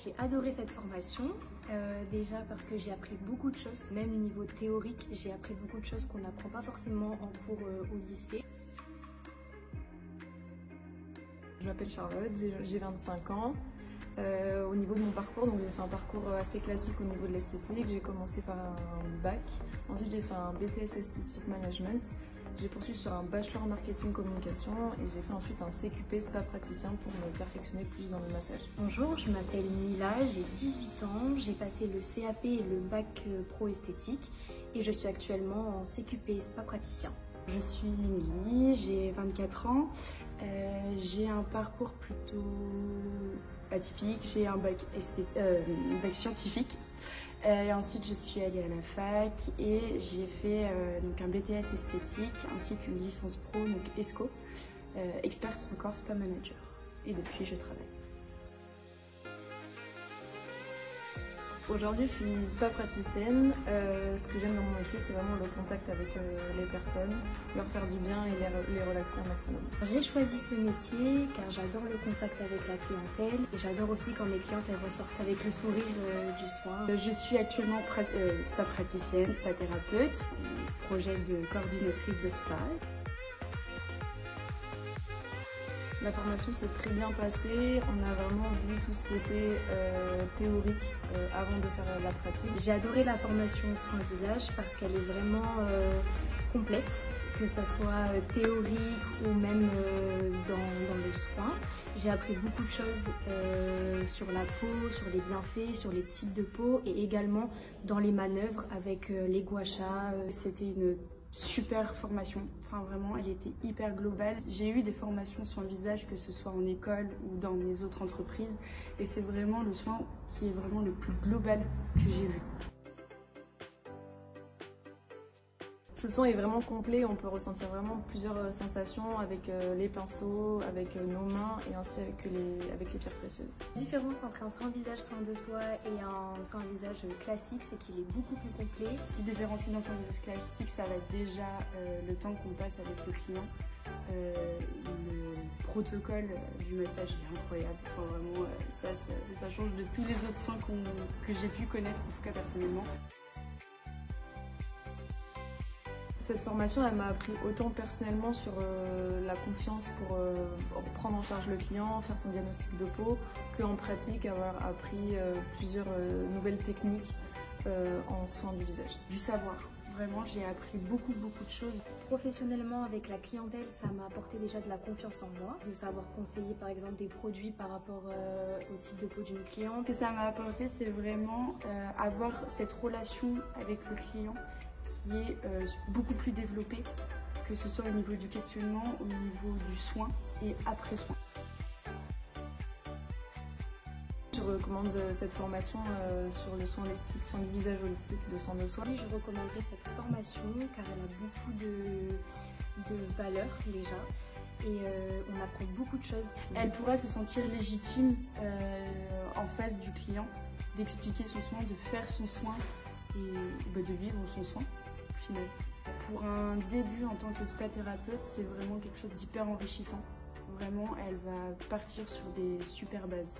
J'ai adoré cette formation, déjà parce que j'ai appris beaucoup de choses, même au niveau théorique, j'ai appris beaucoup de choses qu'on n'apprend pas forcément en cours au lycée. Je m'appelle Charlotte, j'ai 25 ans. Au niveau de mon parcours, j'ai fait un parcours assez classique au niveau de l'esthétique. J'ai commencé par un bac, ensuite j'ai fait un BTS esthétique management. J'ai poursuivi sur un bachelor en marketing communication et j'ai fait ensuite un CQP spa praticien pour me perfectionner plus dans le massage. Bonjour, je m'appelle Mila, j'ai 18 ans, j'ai passé le CAP et le bac pro esthétique et je suis actuellement en CQP spa praticien. Je suis Émilie, j'ai 24 ans, j'ai un parcours plutôt atypique, j'ai un bac scientifique. Et ensuite, je suis allée à la fac et j'ai fait donc un BTS esthétique ainsi qu'une licence pro, donc ESCO, expert en corps spa manager. Et depuis, je travaille. Aujourd'hui, je suis spa praticienne. Ce que j'aime dans mon métier, c'est vraiment le contact avec les personnes, leur faire du bien et les relaxer un maximum. J'ai choisi ce métier car j'adore le contact avec la clientèle et j'adore aussi quand mes clientes elles ressortent avec le sourire du soin. Je suis actuellement spa praticienne, spa thérapeute, projet de coordinatrice de spa. La formation s'est très bien passée, on a vraiment vu tout ce qui était théorique avant de faire la pratique. J'ai adoré la formation soin visage parce qu'elle est vraiment complète, que ça soit théorique ou même dans le soin. J'ai appris beaucoup de choses sur la peau, sur les bienfaits, sur les types de peau et également dans les manœuvres avec les gua sha. C'était une super formation, enfin vraiment elle était hyper globale. J'ai eu des formations soins visage que ce soit en école ou dans mes autres entreprises et c'est vraiment le soin qui est vraiment le plus global que j'ai vu. Ce soin est vraiment complet, on peut ressentir vraiment plusieurs sensations avec les pinceaux, avec nos mains et ainsi avec les pierres précieuses. La différence entre un soin visage soin de soi et un soin visage classique, c'est qu'il est beaucoup plus complet. Ce qui différencie d'un soin visage classique, ça va être déjà le temps qu'on passe avec le client. Le protocole du massage est incroyable, enfin, vraiment ça change de tous les autres soins que j'ai pu connaître, en tout cas personnellement. Cette formation, elle m'a appris autant personnellement sur la confiance pour prendre en charge le client, faire son diagnostic de peau, qu'en pratique avoir appris plusieurs nouvelles techniques en soins du visage. Du savoir, vraiment j'ai appris beaucoup de choses. Professionnellement avec la clientèle, ça m'a apporté déjà de la confiance en moi, de savoir conseiller par exemple des produits par rapport au type de peau d'une cliente. Ce que ça m'a apporté, c'est vraiment avoir cette relation avec le client qui est beaucoup plus développée, que ce soit au niveau du questionnement, au niveau du soin et après soin. Je recommande cette formation sur le soin holistique, soin du visage holistique de soin de soi. Oui, je recommanderais cette formation car elle a beaucoup de valeurs déjà et on apprend beaucoup de choses. Elle pourra se sentir légitime en face du client, d'expliquer son soin, de faire son soin et de vivre son soin final. Pour un début en tant que spa thérapeute, c'est vraiment quelque chose d'hyper enrichissant. Vraiment, elle va partir sur des super bases.